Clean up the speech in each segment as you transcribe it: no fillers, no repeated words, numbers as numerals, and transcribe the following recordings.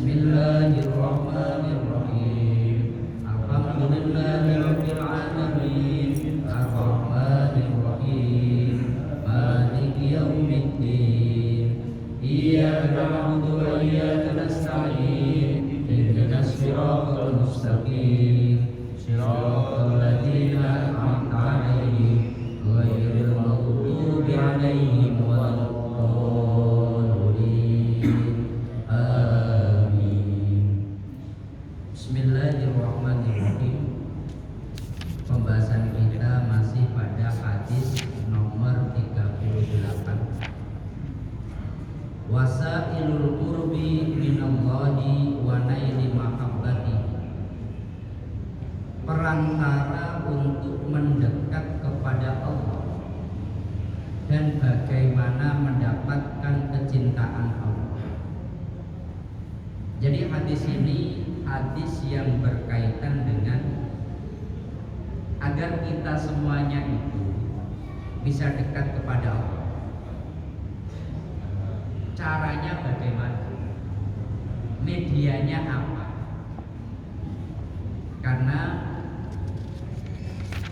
Bismillahirrahmanirrahim. Alhamdulillahirabbil alamin. Arrahmanirrahim. Maliki yaumiddin. Iyyaka na'budu wa iyyaka nasta'in. Ihdinas siratal mustaqim. Siratal ladzina an'amta 'alaihim ghairil maghdubi 'alaihim waladdallin. Amin. Bismillahirrahmanirrahim. Pembahasan kita masih pada hadis nomor 38. Wasailul qurbi minallahi wa naili mahabbatihi. Perantara untuk mendekat kepada Allah dan bagaimana mendapatkan kecintaan Allah. Jadi hadis ini hadis yang berkaitan dengan agar kita semuanya itu bisa dekat kepada Allah. Caranya bagaimana? Medianya apa? Karena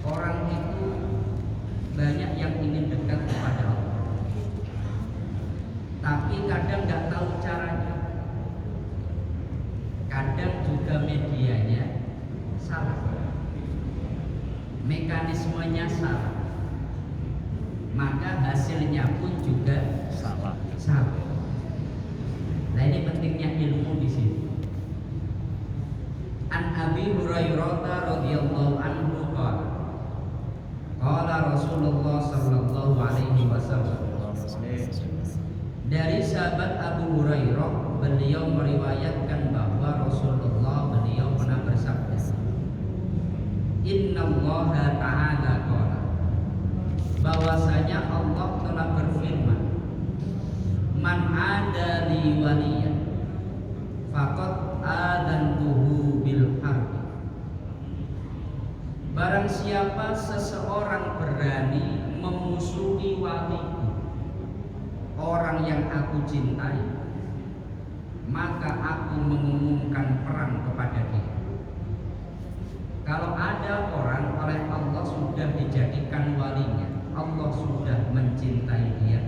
orang itu banyak yang ingin dekat kepada Allah, tapi kadang nggak tahu caranya. Kadang juga medianya salah, mekanismenya salah, maka hasilnya pun juga salah. Nah, ini pentingnya ilmu di sini. An Abi Hurairah radhiyallahu anhu qala Rasulullah sallallahu alaihi wasallam. Dari sahabat Abu Hurairah, beliau meriwayatkan bahwa Rasulullah beliau pernah bersabda, Innallaha ta'ala qala, bahwasanya Allah telah berfirman, Man ada li waliyan faqad adantuhu bil harbi. Barang siapa seseorang berani memusuhi waliku, orang yang aku cintai, maka aku mengumumkan perang kepada dia. Kalau ada orang oleh Allah sudah dijadikan walinya, Allah sudah mencintai dia,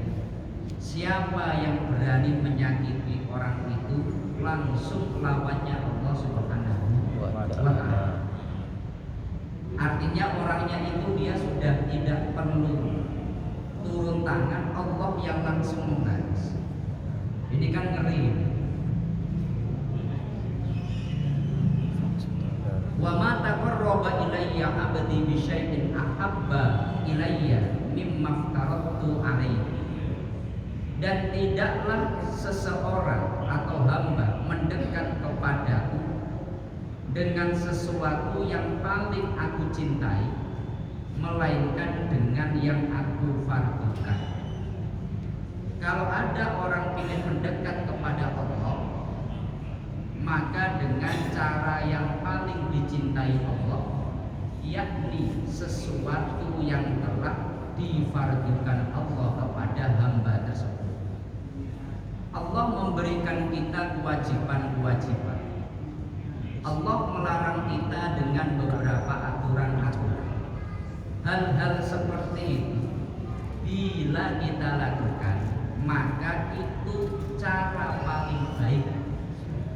siapa yang berani menyakiti orang itu, langsung lawannya Allah Subhanahu wa ta'ala. Artinya orangnya itu dia sudah tidak perlu turun tangan, Allah yang langsung membalas. Ini kan ngeri. Wa ma taqarraba ilayya 'abdi bi syai'in ahabba ilayya mimma aftaratu 'alaihi. Dan tidaklah seseorang atau hamba mendekat kepadaku dengan sesuatu yang paling aku cintai, melainkan dengan yang aku fardukan. Kalau ada orang ingin mendekat kepada Allah, maka dengan cara yang paling dicintai Allah, yakni sesuatu yang telah difardukan Allah kepada hamba tersebut. Allah memberikan kita kewajiban-kewajiban. Allah melarang kita dengan beberapa aturan-aturan. Hal-hal seperti itu bila kita lakukan, maka itu cara paling baik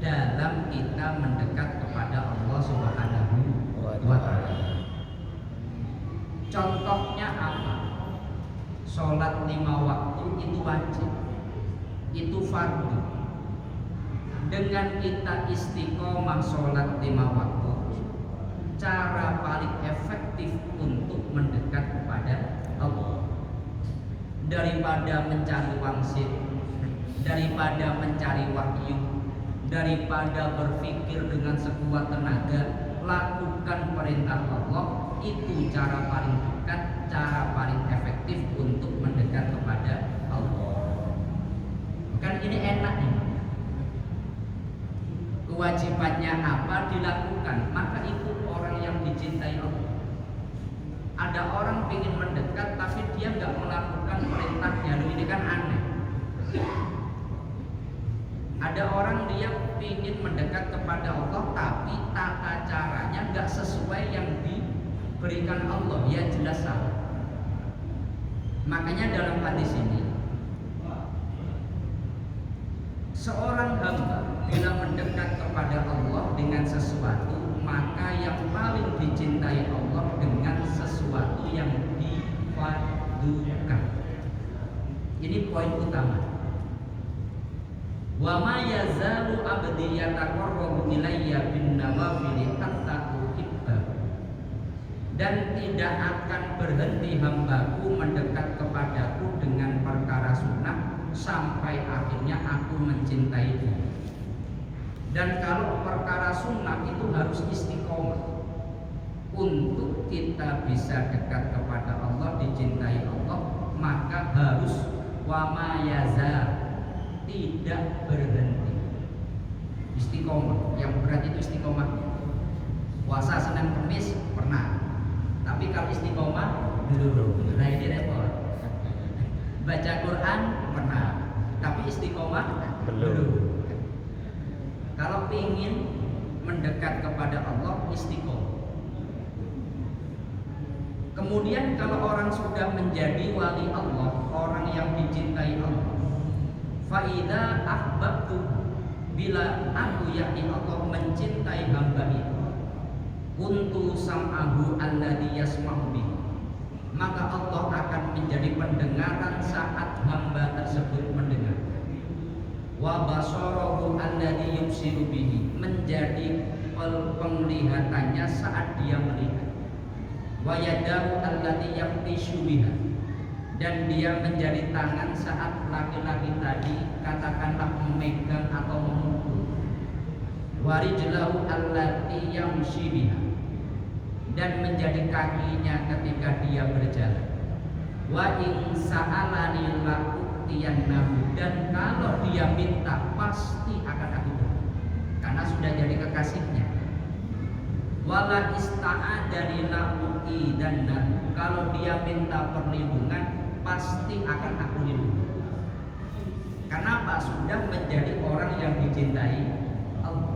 dalam kita mendekat kepada Allah Subhanahu wa ta'ala. Contohnya apa? Sholat 5 waktu itu wajib, itu fardu. Dengan kita istiqomah sholat 5 waktu, cara paling efektif untuk mendekat kepada Allah, daripada mencari wangsit, daripada mencari wahyu, daripada berpikir dengan sekuat tenaga, lakukan perintah Allah. Itu cara paling dekat, cara paling efektif untuk mendekat kepada Allah. Kan ini enak nih. Kewajibannya apa dilakukan, maka itu orang yang dicintai Allah. Ada orang ingin mendekat tapi dia nggak melakukan perintahnya, ini kan aneh. Ada orang dia ingin mendekat kepada Allah tapi tata caranya nggak sesuai yang diberikan Allah, ya jelas salah. Makanya dalam hadis ini, seorang hamba bila mendekat kepada Allah dengan sesuatu, maka yang paling dicintai Allah dengan sesuatu yang difadukan. Ini poin utama. Wa ma yazalu abdi yataqarrabu ilayya bin nawafil hatta uhibba. Dan tidak akan berhenti hambaku mendekat kepadaku dengan perkara sunnah sampai akhirnya aku mencintai dia. Dan kalau perkara sunnah itu harus istiqomah. Untuk kita bisa dekat kepada Allah, dicintai Allah, maka harus wa ma yazal, tidak berhenti. Istiqomah, yang berat itu istiqomah. Puasa Senin Kamis pernah, tapi kalau istiqomah belum. Nah ini repot. Baca Quran pernah, tapi istiqomah belum. Kalau ingin mendekat kepada Allah, istiqomah. Kemudian kalau orang sudah menjadi wali Allah, orang yang dicintai Allah, faida ahbabtu, bila aku yakni Allah mencintai hamba itu, kuntu sam'ahu alladhi yasma'u bihi, maka Allah akan menjadi pendengaran saat hamba tersebut mendengar. Wa basarahu alladhi yubsiru bihi, menjadi penglihatannya saat dia melihat. Wa yadahu allati yaqtishu biha, dan dia menjadi tangan saat laki-laki tadi katakanlah memegang atau memukul. Wa rijlahu allati yamshi biha, dan menjadi kakinya ketika dia berjalan. Wa in sa'alani la'utiyannahu, dan kalau dia minta pasti akan aku beri, karena sudah jadi kekasihnya. Wala ista'adani la'utidannahu, kalau dia minta perlindungan pasti akan aku lindungi. Kenapa? Sudah menjadi orang yang dicintai Allah.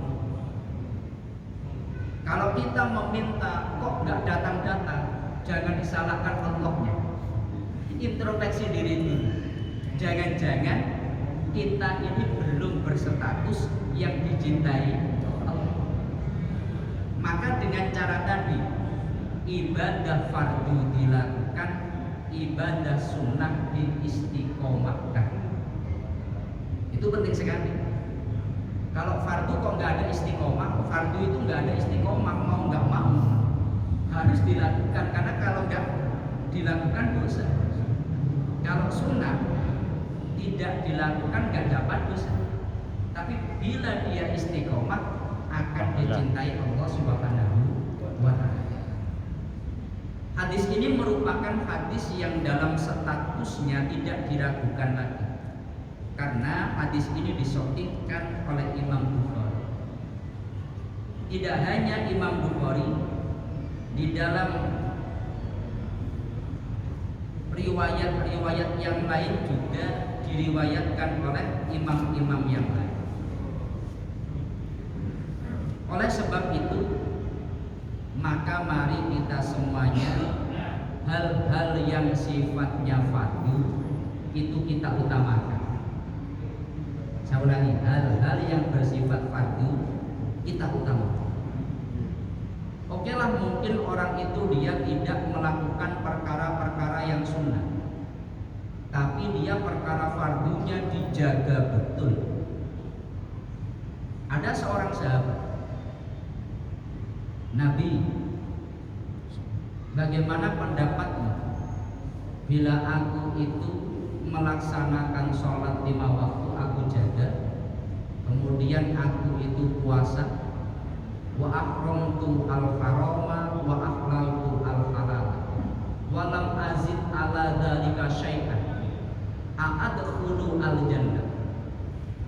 Kalau kita meminta kok nggak datang-datang, jangan disalahkan Allahnya. Introspeksi diri dulu. Jangan-jangan kita ini belum berstatus yang dicintai Allah. Maka dengan cara tadi, ibadah fardu dilakukan, ibadah sunnah diistiqomahkan. Itu penting sekali. Kalau fardu kok nggak ada istiqomah, fardu itu nggak ada istiqomah, mau nggak mau harus dilakukan, karena kalau nggak dilakukan dosa. Kalau sunnah tidak dilakukan nggak dapat dosa, tapi bila dia istiqomah akan dicintai Allah Subhanahu wa Ta'ala. Hadis ini merupakan hadis yang dalam statusnya tidak diragukan lagi, karena hadis ini disahihkan oleh Imam Bukhari. Tidak hanya Imam Bukhari, di dalam riwayat-riwayat yang lain juga diriwayatkan oleh imam-imam yang lain. Oleh sebab itu, maka mari kita semuanya hal-hal yang sifatnya fardu itu kita utamakan. Saya ulangi, hal-hal yang bersifat fardu kita utamakan. Oke lah, mungkin orang itu dia tidak melakukan perkara-perkara yang sunnah, tapi dia perkara fardunya dijaga betul. Ada seorang sahabat Nabi, bagaimana pendapatmu bila aku itu melaksanakan sholat 5 waktu aku jaga, kemudian aku itu puasa, wa akramtu al-harama wa ahlaltu al-halal, wa lam azid ala dzalika syai'an, a'adkhulu al-jannah.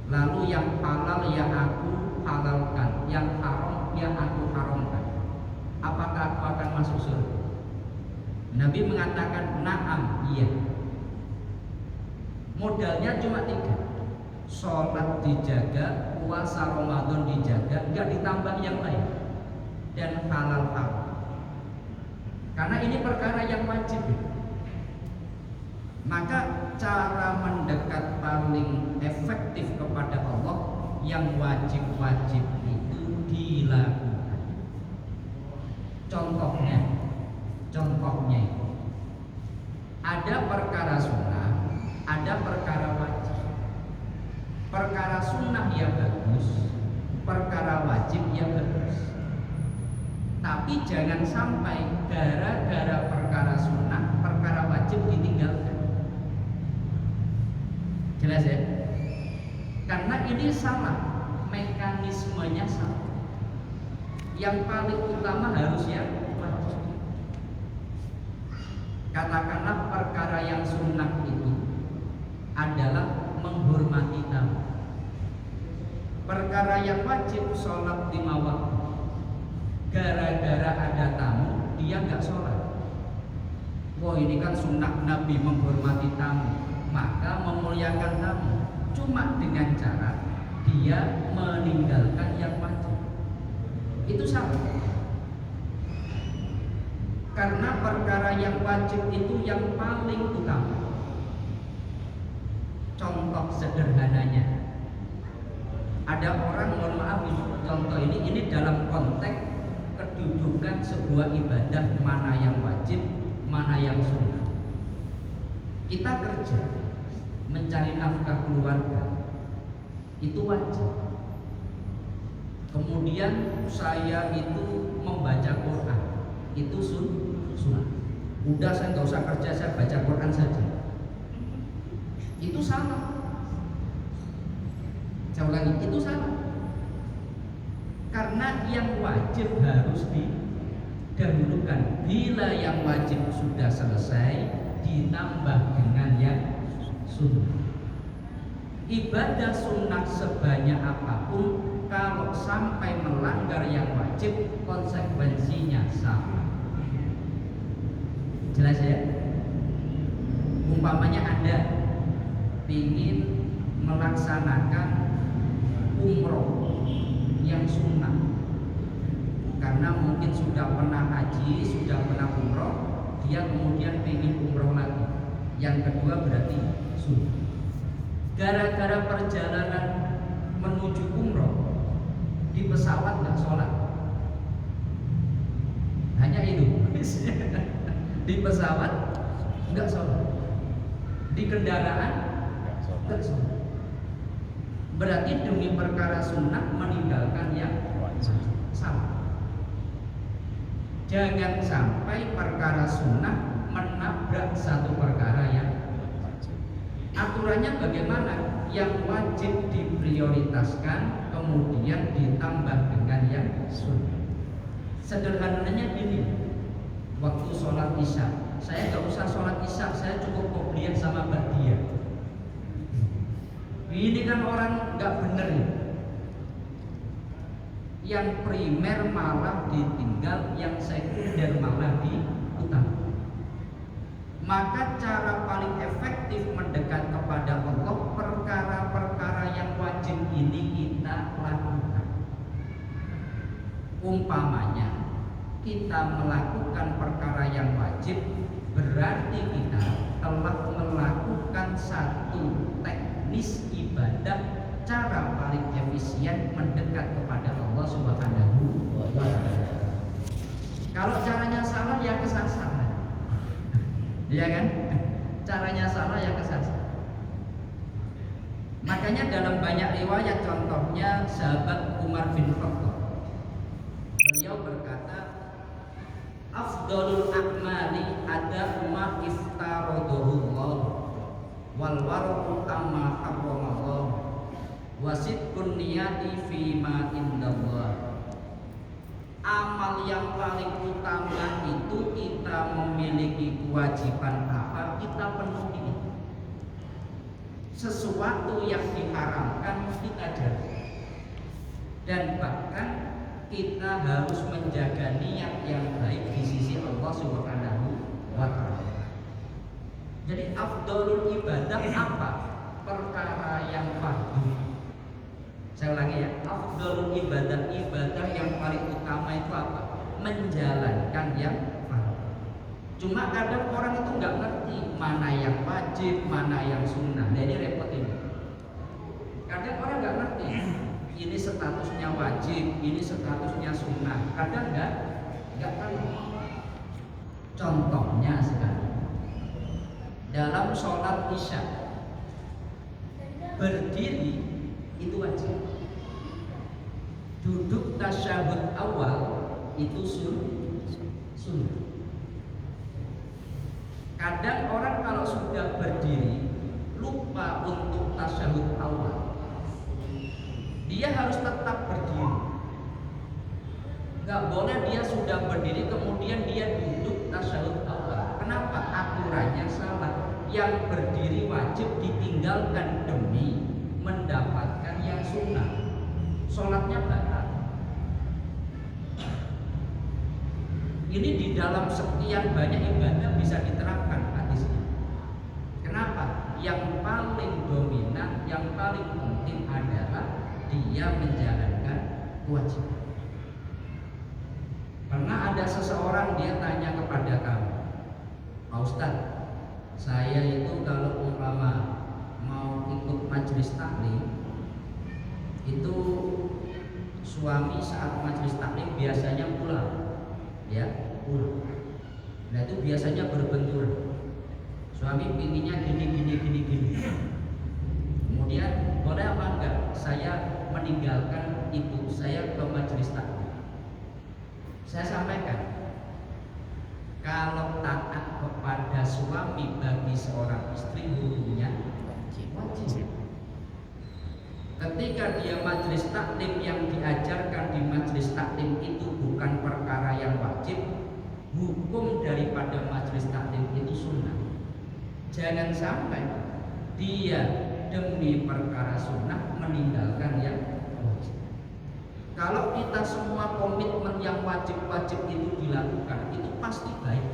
Lalu yang halal yang aku halalkan, yang haram yang aku haramkan, apakah aku akan masuk surga? Nabi mengatakan na'am, iya. Modalnya cuma 3. sholat dijaga, puasa Ramadan dijaga, nggak ditambah yang lain, dan halal halal. Karena ini perkara yang wajib. Maka cara mendekat paling efektif kepada Allah yang wajib-wajib itu dilakukan. Contohnya ada perkara sunnah, ada perkara wajib. Perkara sunnah ya bagus, perkara wajib ya bagus. Tapi jangan sampai gara-gara perkara sunnah, perkara wajib ditinggalkan. Jelas ya? Karena ini salah, mekanismenya salah. Yang paling utama harus yang wajib. Katakanlah perkara yang sunnah itu adalah menghormati tamu. Perkara yang wajib sholat 5 waktu. Gara-gara ada tamu, dia nggak sholat. Wah, ini kan sunnah Nabi menghormati tamu, maka memuliakan tamu. Cuma dengan cara dia meninggalkan yang wajib. Itu salah. Karena perkara yang wajib itu yang paling utama. Contoh sederhananya, ada orang, mohon maaf, contoh ini dalam konteks kedudukan sebuah ibadah, mana yang wajib, mana yang sunnah. Kita kerja mencari nafkah keluarga, itu wajib. Kemudian saya itu membaca Quran, itu sunnah. Udah, saya nggak usah kerja, saya baca Quran saja. Itu salah. Saya ulangi, itu salah. Karena yang wajib harus didahulukan. Bila yang wajib sudah selesai, ditambah dengan yang sunnah. Ibadah sunnah sebanyak apapun, kalau sampai melanggar yang wajib, konsekuensinya sama. Jelas ya? Umpamanya Anda ingin melaksanakan umroh yang sunnah, karena mungkin sudah pernah haji, sudah pernah umroh, dia kemudian ingin umroh lagi. Yang kedua berarti sunnah. Gara-gara perjalanan menuju umroh di pesawat nggak sholat, hanya itu. Di pesawat nggak sholat, di kendaraan nggak sholat. Berarti demi perkara sunnah meninggalkan yang salah. Jangan sampai perkara sunnah menabrak satu perkara yang aturannya bagaimana? Yang wajib diprioritaskan, kemudian ditambah dengan yang sunnah. Sederhananya gini, waktu sholat isya, saya nggak usah sholat isya, saya cukup qobliyah sama ba'diyah. Ini kan orang nggak bener ya. Yang primer malah ditinggal, yang sekunder malah diutamakan. Maka cara paling efektif mendekat kepada Allah, perkara-perkara yang wajib ini kita lakukan. Umpamanya kita melakukan perkara yang wajib, berarti kita telah melakukan satu teknis ibadah, cara paling efisien mendekat kepada Allah Subhanahu wa ta'ala. Kalau caranya salah ya kesasar. Iya kan? Caranya salah ya kesasar. Makanya dalam banyak riwayat, contohnya sahabat Umar bin Khattab, beliau berkata, afdalul a'mali ada ma iftaradahullah wal wara'u amma harramallah wasidqun niyati fima indallah. Amal yang paling utama itu kita memiliki kewajiban apa, kita penuhi. Sesuatu yang diharamkan kita jauhi. Dan bahkan kita harus menjaga niat yang baik di sisi Allah Subhanahu wa ta'ala. Jadi afdalul ibadah apa? Perkara yang fardu afdhalul ibadah yang paling utama itu apa? Menjalankan yang fardu. Cuma kadang orang itu nggak ngerti mana yang wajib, mana yang sunnah. Nah, ini repot ini. Kadang orang nggak ngerti. Ini statusnya wajib, ini statusnya sunnah. Kadang nggak tahu. Contohnya sekarang dalam sholat isya berdiri itu wajib. Duduk tasyahud awal itu sunnah. Kadang orang kalau sudah berdiri lupa untuk tasyahud awal. Dia harus tetap berdiri. Gak boleh dia sudah berdiri kemudian dia duduk tasyahud awal. Kenapa? Aturannya salah. Yang berdiri wajib ditinggalkan demi mendapatkan yang sunnah. Sholatnya batal. Ini di dalam sekian banyak ibadah bisa diterapkan hadis ini. Kenapa? Yang paling dominan, yang paling penting adalah dia menjalankan kewajiban. Pernah ada seseorang dia tanya kepada kamu, Pak Ustadz, saya itu kalau umpama mau ikut majelis taklim, itu suami saat majelis taklim biasanya pulang, ya pulang. Nah itu biasanya berbenturan. Suami pinginnya gini. Kemudian boleh apa enggak saya meninggalkan ibu saya ke majelis taklim? Saya sampaikan, kalau taat kepada suami bagi seorang istri hukumnya wajib. Ketika dia majelis taklim, yang diajarkan di majelis taklim itu bukan perkara yang wajib, hukum daripada majelis taklim itu sunnah. Jangan sampai dia demi perkara sunnah meninggalkan yang wajib. Kalau kita semua komitmen yang wajib-wajib itu dilakukan, itu pasti baik,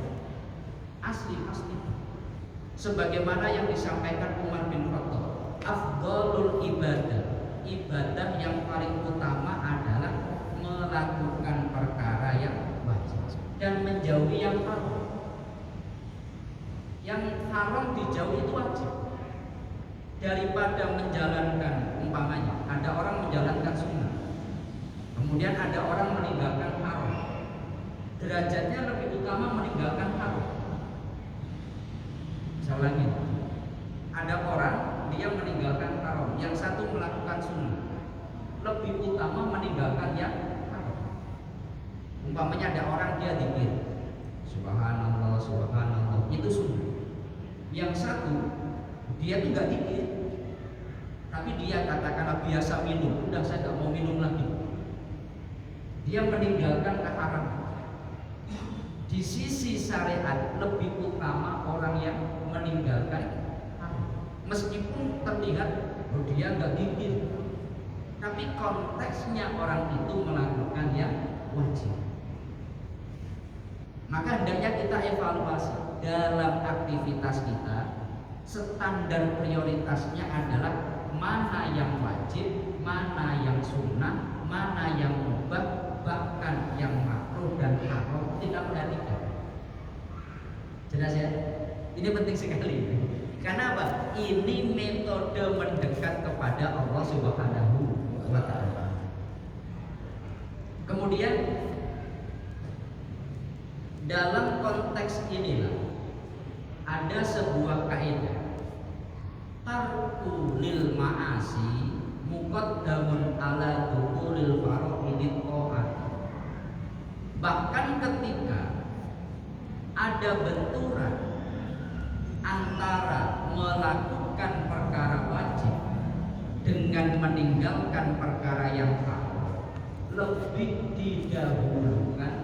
asli pasti. Sebagaimana yang disampaikan Umar bin Khattab, afdhalul ibadah yang paling utama adalah melakukan perkara yang wajib dan menjauhi yang haram. Yang haram dijauhi itu wajib. Daripada menjalankan, umpamanya ada orang menjalankan sunnah, kemudian ada orang meninggalkan haram, derajatnya lebih utama meninggalkan haram. Saya ulangi, ada orang dia meninggalkan haram, yang satu melakukan sunnah, lebih utama meninggalkan yang haram. Umpamanya ada orang dia zikir, subhanallah, subhanallah, itu sunnah. Yang satu dia tuh nggak zikir, tapi dia katakanlah biasa minum, udah saya nggak mau minum lagi. Dia meninggalkan keharaman. Di sisi syariat lebih utama orang yang meninggalkan haram, meskipun terlihat dia nggak zikir, tapi konteksnya orang itu melakukan yang wajib. Maka hendaknya kita evaluasi dalam aktivitas kita, standar prioritasnya adalah mana yang wajib, mana yang sunnah, mana yang mubah, bahkan yang makruh dan haram kita perhatikan. Jelas ya? Ini penting sekali. Karena apa? Ini metode mendekat kepada Allah Subhanahu wa Ta'ala. Kemudian dalam konteks inilah ada sebuah kaidah, tarku lil ma'asi muqaddamun ala dukhulil faraidit ta'at. Bahkan ketika ada benturan antara melakukan perkara wajib dengan meninggalkan perkara yang haram, lebih didahulukan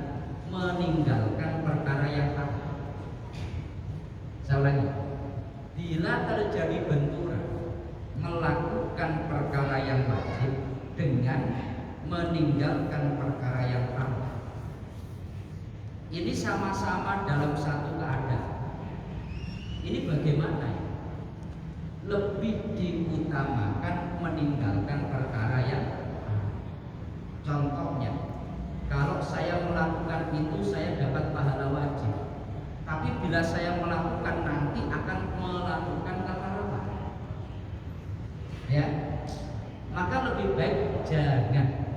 meninggalkan perkara yang haram. Saya ulangi, bila terjadi benturan melakukan perkara yang wajib dengan meninggalkan perkara yang haram, ini sama-sama dalam satu keadaan. Ini bagaimana ya? Lebih diutamakan meninggalkan perkara yang haram. ya, maka lebih baik jangan.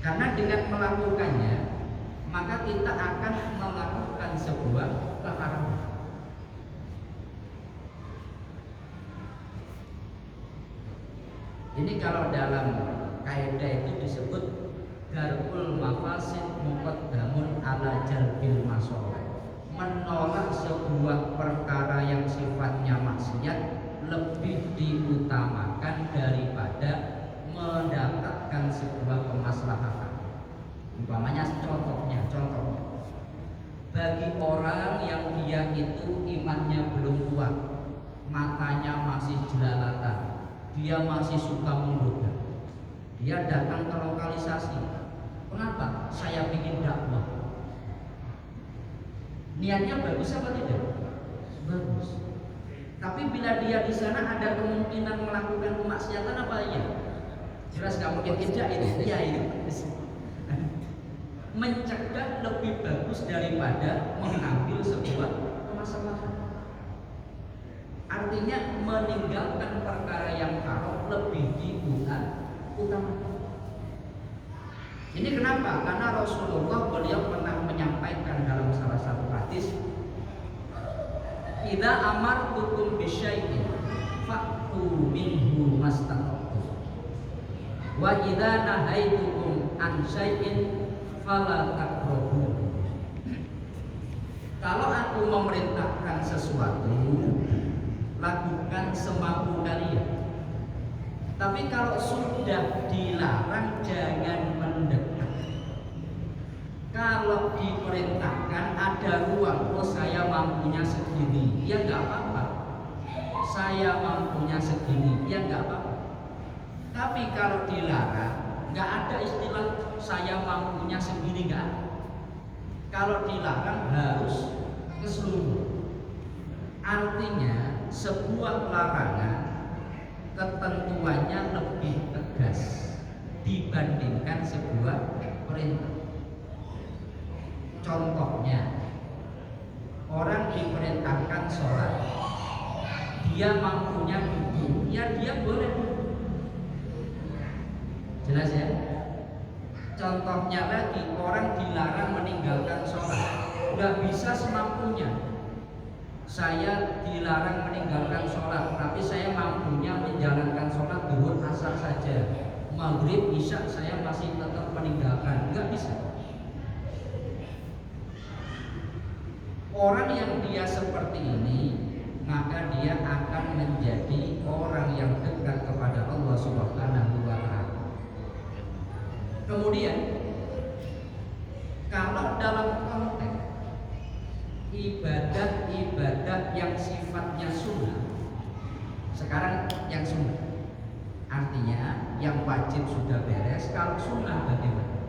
Karena dengan melakukannya, maka kita akan melakukan sebuah keharaman. Ini kalau dalam kaidah itu disebut darul mafasid muqaddamun ala jalbil masoleh. Menolak sebuah perkara yang sifatnya maksiat lebih diutamakan daripada mendapatkan sebuah kemaslahatan. Umpamanya contoh, bagi orang yang dia itu imannya belum kuat, matanya masih jelalatan, dia masih suka menggoda, dia datang ke lokalisasi. Kenapa? Saya ingin dakwah. Niatnya bagus apa tidak? Bagus. Tapi bila dia di sana ada kemungkinan melakukan kemaksiatan apa ya? Jelas nggak mungkin tidak itu. Ya itu. Mencegah lebih bagus daripada mengambil sebuah kemaslahatan. Artinya meninggalkan perkara yang haram lebih diutamakan. Ini kenapa? Karena Rasulullah beliau pernah menyampaikan dalam salah satu hadis, "Idza amartukum bisyai'in fa'tu minhu mastata'tum. Wa idza nahaitukum an syai'in fala taqrabu." Kalau aku memerintahkan sesuatu, lakukan semampu kalian. Tapi kalau sudah dilarang, jangan mendekat. Kalau diperintahkan ada ruang, oh saya mampunya segini, ya nggak apa-apa. Saya mampunya segini, ya nggak apa-apa. Tapi kalau dilarang, nggak ada istilah saya mampunya segini, nggak ada. Kalau dilarang harus keseluruhan. Artinya sebuah larangan ketentuannya lebih tegas dibandingkan sebuah perintah. Contohnya, orang diperintahkan sholat, dia mampunya duduk, ya dia boleh duduk. Jelas ya? Contohnya lagi, orang dilarang meninggalkan sholat, nggak bisa semampunya. Saya dilarang meninggalkan sholat, tapi saya mampunya menjalankan sholat zuhur asar saja. Maghrib, isya saya masih tetap meninggalkan, nggak bisa. Orang yang dia seperti ini, maka dia akan menjadi orang yang dekat kepada Allah Subhanahu wa Ta'ala. Kemudian, kalau dalam konteks ibadah-ibadah yang sifatnya sunnah, sekarang yang sunnah, artinya yang wajib sudah beres. Kalau sunnah bagaimana?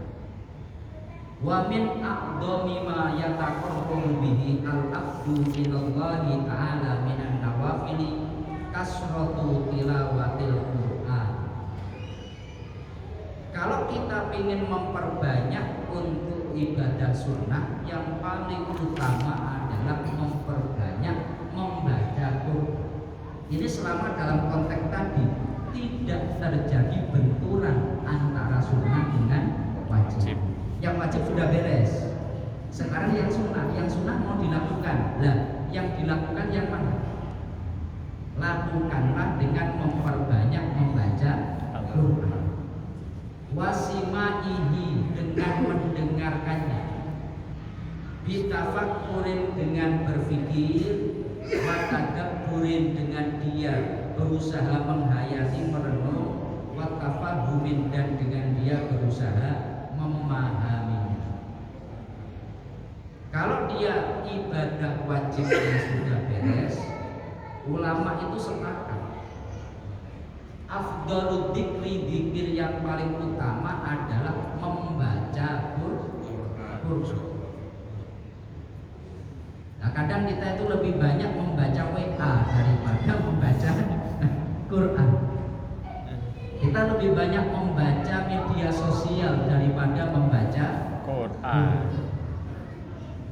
Wa min a'dhami ma yataqarrabu bihi al-'abdu ilallahi ta'ala minan nawafili kasratu tilawatil Qur'an. Kalau kita ingin memperbanyak untuk ibadah sunnah, yang paling utama adalah memperbanyak membaca Quran. Ini selama dalam konteks tadi tidak terjadi benturan antara sunnah dengan wajib. Yang wajib sudah beres. Sekarang yang sunnah mau dilakukan. Lah, yang dilakukan yang mana? Lakukanlah dengan memperbanyak membaca Quran. Wasimaihi, dengan mendengarkannya, bitafakkurin dengan berpikir, watadabburin dengan dia berusaha menghayati merenung, watafahumin dan dengan dia berusaha memahami. Kalau dia ibadah wajib yang sudah beres, ulama itu sepakat afdhalud dzikri, dzikir yang paling utama adalah membaca Quran. Nah, kadang kita itu lebih banyak membaca WA daripada membaca Quran. Kita lebih banyak membaca media sosial daripada membaca Quran.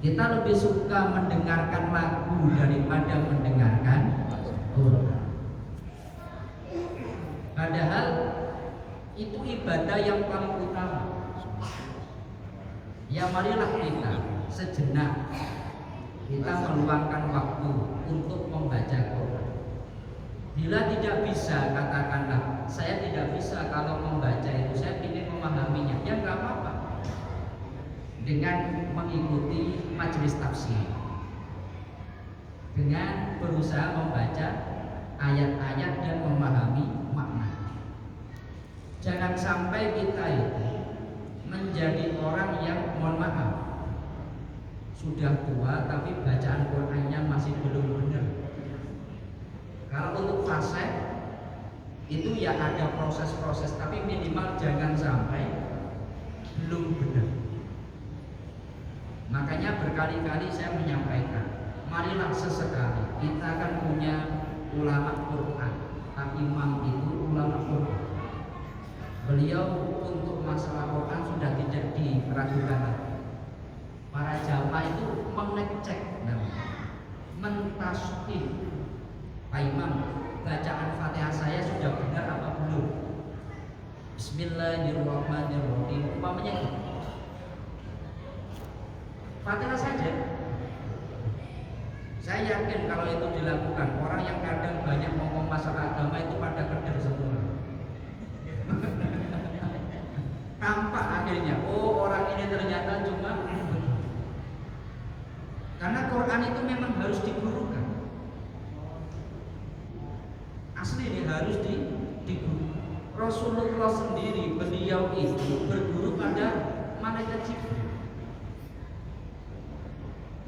Kita lebih suka mendengarkan lagu daripada mendengarkan Quran. itu ibadah yang paling utama. Ya marilah kita sejenak kita meluangkan waktu untuk membaca Quran. Bila tidak bisa, katakanlah saya tidak bisa kalau membaca itu, saya ingin memahaminya, ya nggak apa-apa, dengan mengikuti majelis tafsir, dengan berusaha membaca ayat-ayat dan memahami makna. Jangan sampai kita itu menjadi orang yang, mohon maaf, sudah tua tapi bacaan Qurannya masih belum benar. Kalau untuk fase itu ya ada proses-proses, tapi minimal jangan sampai belum benar. Makanya berkali-kali saya menyampaikan, marilah sesekali kita akan punya ulama Quran. Pak Imam itu ulama Quran. Beliau untuk masalah Quran sudah tidak diragukan lagi. Para jamaah itu mengecek, mentasbih. Pak Imam, bacaan Fatihah saya sudah benar apa belum? Bismillahirrahmanirrahim. Umpamanya gitu. Fatihah saja. Saya yakin kalau itu dilakukan, orang yang kadang banyak ngomong masalah agama itu pada keder semua. Tampak akhirnya, oh orang ini ternyata cuma, karena Quran itu memang harus digurukan. Asli ini harus diguru. Rasulullah sendiri, beliau itu berguru pada malaikat Jibril.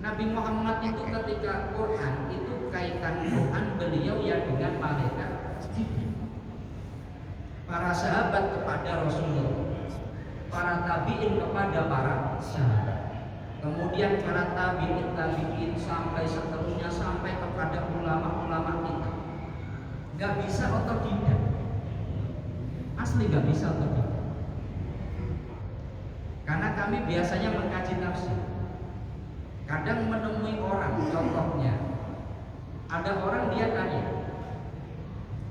Nabi Muhammad itu ketika Quran itu kaitan Quran beliau ya dengan malaikat Jibril. Para sahabat kepada Rasulullah, para tabiin kepada para sahabat, kemudian para tabiin sampai seterusnya sampai kepada ulama-ulama kita. Gak bisa otodidak, asli gak bisa otodidak. Karena kami biasanya mengkaji tafsir. Kadang menemui orang, contohnya ada orang dia kaya,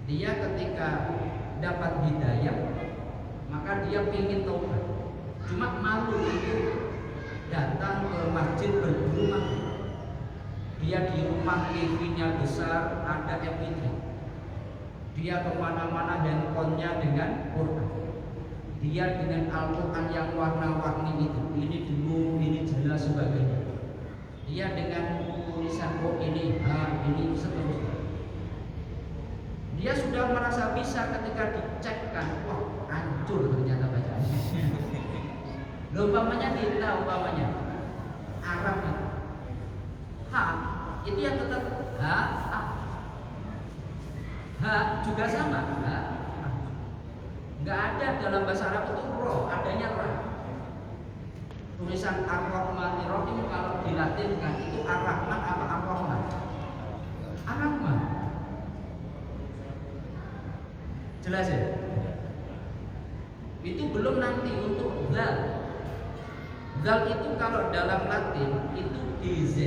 dia ketika dapat hidayah maka dia ingin taubat, cuma malu itu datang ke masjid berburu maghrib. Dia di rumah TV-nya besar, ada MP3. Dia kemana-mana handphonenya dengan Quran. Dia dengan Al-Quran yang warna-warni itu, ini dulu, ini jelas sebagainya. Dia dengan tulisan ini, ini seterusnya. Dia sudah merasa bisa ketika dicekkan, wah hancur ternyata bacaannya. Umpamanya kita, umpamanya Arab itu, itu yang tetap ha juga sama, nggak ada dalam bahasa Arab itu roh, adanya ra. Tulisan Ar-Rahmanir-Rahim kalau dilatinkan itu Ar-Rahman apa Ar-Rahman? Ar-Rahman. Jelas ya? Itu belum nanti untuk zal. Zal itu kalau dalam Latin itu DZ.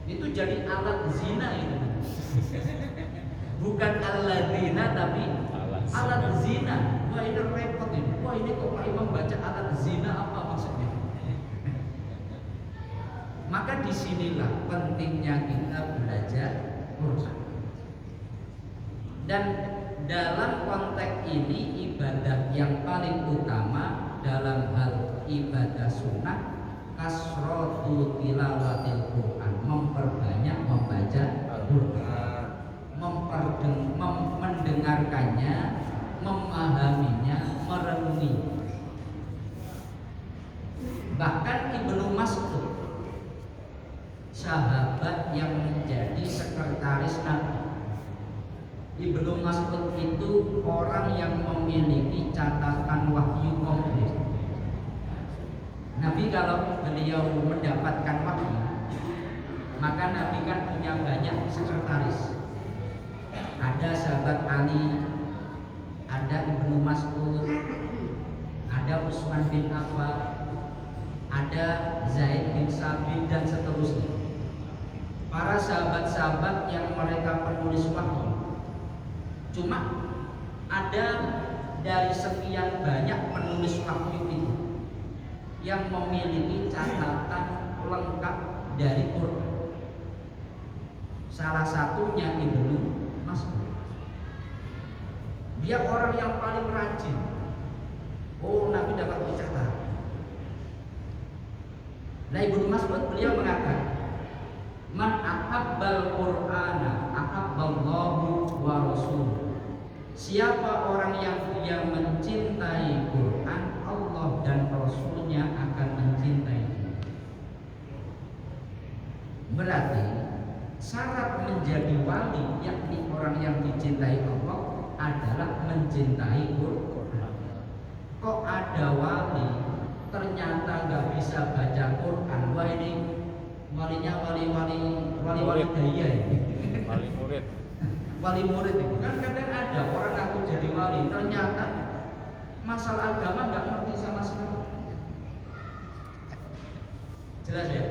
Itu jadi alat zina itu. Bukan alladzina tapi alat zina. Wah ini repot ini. Wah ini kok Pak Imam baca alat zina, apa maksudnya? Maka disinilah pentingnya kita belajar Quran. Dan dalam konteks ini ibadah yang paling utama dalam hal ibadah sunnah kasratu tilawatil Quran, memperbanyak membaca Quran, mendengarkannya, memahaminya, merenungi. Bahkan Ibnu Mas'ud, sahabat yang menjadi sekretaris Nabi, Ibnu Mas'ud itu orang yang memiliki catatan wahyu komplit. Nabi kalau beliau mendapatkan wahyu, maka Nabi kan punya banyak sekretaris. Ada sahabat Ali, ada Ibnu Mas'ud, ada Utsman bin Affan, ada Zaid bin Sabit dan seterusnya. Para sahabat-sahabat yang mereka penulis wahyu. Cuma ada dari sekian banyak penulis wahyu itu yang memiliki catatan lengkap dari Quran. Salah satunya Ibnu Mas'ud. Dia orang yang paling rajin. Oh, Nabi dapat mencatat. Nah, Ibnu Mas'ud beliau mengatakan, "Man ahabbal Qur'ana ahabballahu wa rasuluh." Siapa orang yang dia mencintai Quran, Allah dan Rasulnya akan mencintai dia. Berarti syarat menjadi wali, yakni orang yang dicintai Allah, adalah mencintai Quran. Kok ada wali ternyata nggak bisa baca Quran? Wah, ini walinya wali daya ini. Wali murid. Wali murid itu kan kadang ada orang ngaku jadi wali, ternyata masalah agama nggak ngerti sama sekali. Jelas ya?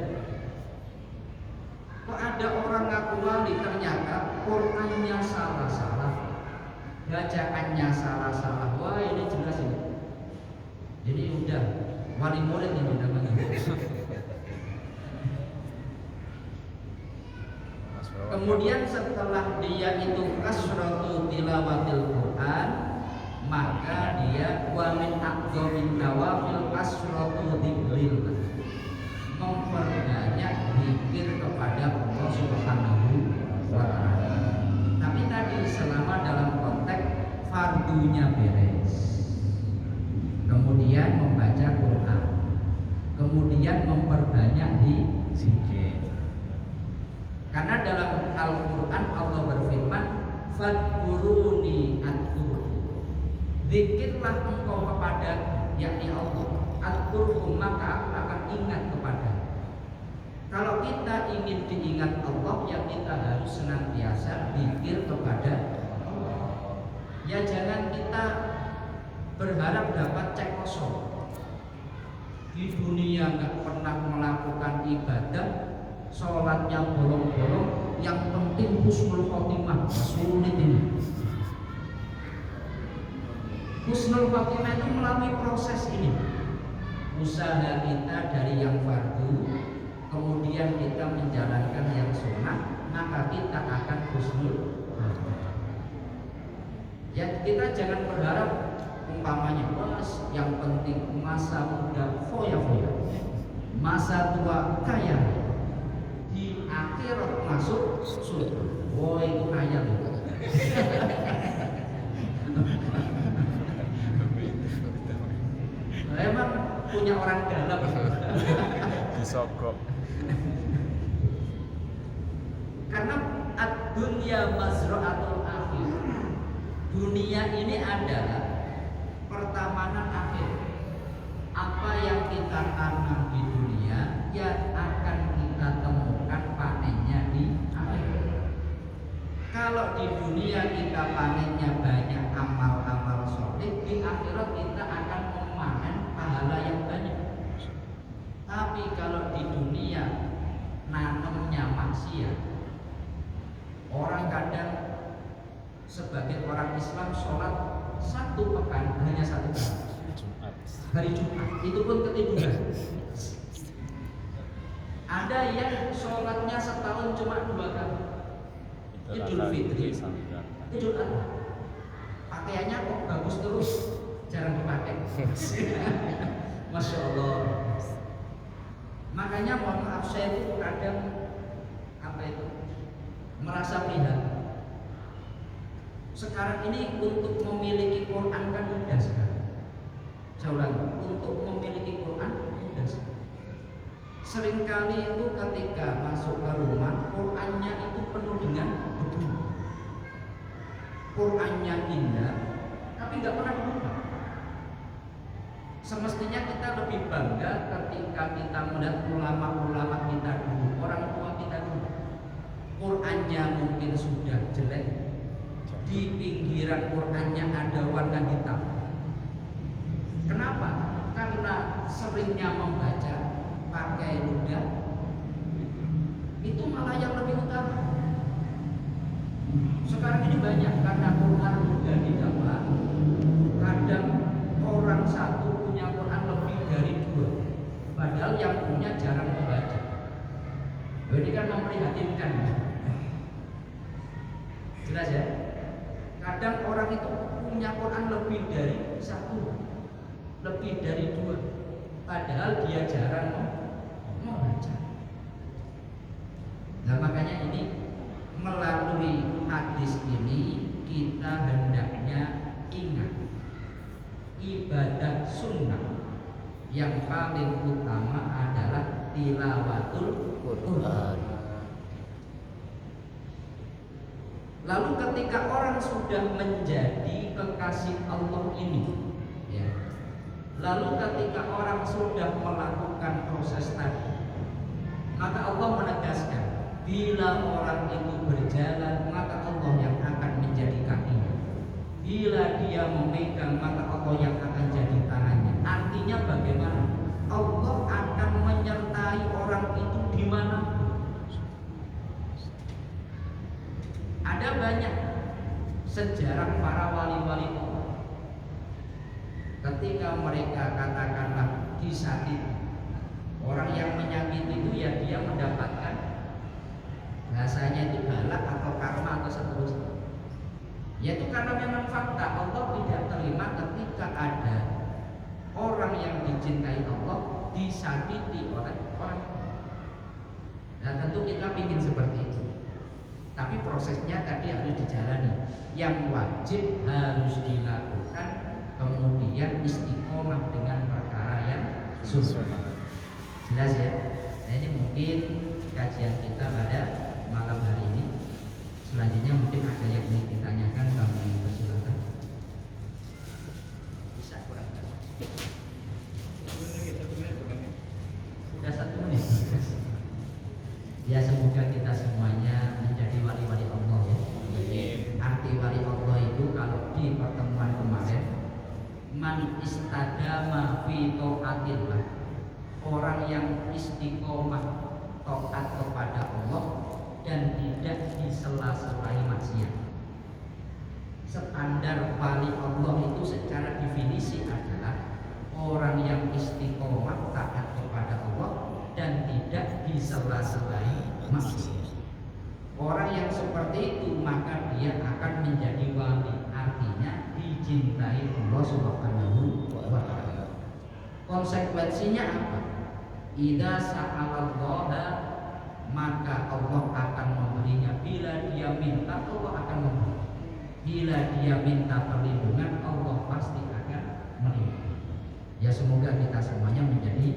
Kok ada orang ngaku wali, ternyata Qurannya salah-salah, bacaannya salah-salah. Wah, ini jelas ini. Jadi udah wali murid ini namanya. Kemudian setelah dia itu kasratu tilawatil Quran, maka dia wa min aqdhamin nawafil kasratu dzikril, memperbanyak zikir kepada Allah Subhanahu wa taala. Tapi tadi selama dalam konteks fardunya beres, kemudian membaca Quran, kemudian memperbanyak di zikir. Karena dalam Al-Quran Allah berfirman, "Fadkuruni adkurkum." Zikirlah engkau kepada, yakni Allah. Adkurkum, maka akan ingat kepada. Kalau kita ingin diingat Allah, ya kita harus senantiasa zikir kepada Allah. Ya jangan kita berharap dapat cek kosong. Di dunia nggak pernah melakukan ibadah, sholatnya bolong-bolong, yang penting husnul khotimah. Sulit ini. Husnul khotimah itu melalui proses ini. Usaha kita dari yang fardu, kemudian kita menjalankan yang sunnah, maka kita akan husnul khotimah. Ya kita jangan berharap umpamanya, yang penting masa muda foya-foya, masa tua kaya, di akhirat masuk surga. Oh, itu khayal itu. Emang punya orang dalam. Disogok. Karena ad-dunya mazra'atul akhir. Dunia ini adalah pertamanan akhir. Apa yang kita tanam di dunia, ya akan kita temukan panennya di akhir. Kalau di dunia kita panennya banyak amal-amal soleh, di akhirat kita akan memanen pahala yang banyak. Tapi kalau di dunia nanamnya maksiat, orang kadang sebagai orang Islam sholat satu pekan hanya satu kali, hari Jumat, itu pun ketiduran. Ada yang sholatnya setahun cuma 2 kali, Idul Fitri, Idul Adha. Pakaiannya kok bagus terus, jarang dipakai. Masya Allah. Makanya mohon maaf, saya itu kadang merasa prihatin. Sekarang ini untuk memiliki Quran kan mudah sekali. Saya ulangi, untuk memiliki Quran mudah sekali. Seringkali itu ketika masuk ke rumah, Qurannya itu penuh dengan debu. Qurannya indah, tapi nggak pernah dibuka. Semestinya kita lebih bangga ketika kita melihat ulama-ulama kita dulu, orang tua kita dulu. Qurannya mungkin sudah jelek, di pinggiran Qurannya ada warna hitam. Kenapa? Karena seringnya membaca pakai ludah, itu malah yang lebih utama. Sekarang ini banyak karena Quran mudah didapat, kadang Kadang orang itu punya Quran lebih dari satu, lebih dari dua, padahal dia jarang membaca. Nah makanya ini melalui hadis ini kita hendaknya ingat ibadah sunnah yang paling utama adalah tilawatul Quran. Lalu ketika orang sudah menjadi kekasih Allah ini, ya, lalu ketika orang sudah melakukan proses tadi, maka Allah menegaskan, bila orang itu berjalan, maka Allah yang akan menjadi kakinya. Bila dia memegang, maka Allah yang akan jadi tangannya. Artinya bagaimana? Allah akan menyertai orang itu di mana? Ada banyak sejarah para wali-wali Allah. Ketika mereka katakanlah disakiti, orang yang menyakiti itu ya dia mendapatkan bahasanya itu balak atau karma atau seterusnya. Yaitu karena memang fakta Allah tidak terima ketika ada orang yang dicintai Allah disakiti oleh orang. Nah tentu kita ingin seperti itu. Tapi prosesnya tadi harus dijalani. Yang wajib harus dilakukan, kemudian istiqomah dengan perkara yang sunnah. Jelas ya? Nah ini mungkin kajian kita pada malam hari ini. Selanjutnya mungkin ada yang ingin ditanyakan, kami persilakan. Bisa kurang? Sudah 1 menit. Ya semoga kita semuanya menjadi wali-wali Allah ya. Arti wali Allah itu kalau di pertemuan kemarin, man istadama fi taatillah, orang yang istiqomah taat kepada Allah dan tidak disela-selai maksiat. Standar wali Allah itu secara definisi adalah orang yang istiqomah taat kepada Allah dan tidak disela-selai maksiat. Orang yang seperti itu maka dia akan menjadi wali, artinya dicintai Allah Subhanahu wa ta'ala. Konsekuensinya apa? Idza sa'alallaha, maka Allah akan memberinya. Bila dia minta, Allah akan memberi. Bila dia minta perlindungan, Allah pasti akan melindungi. Ya semoga kita semuanya menjadi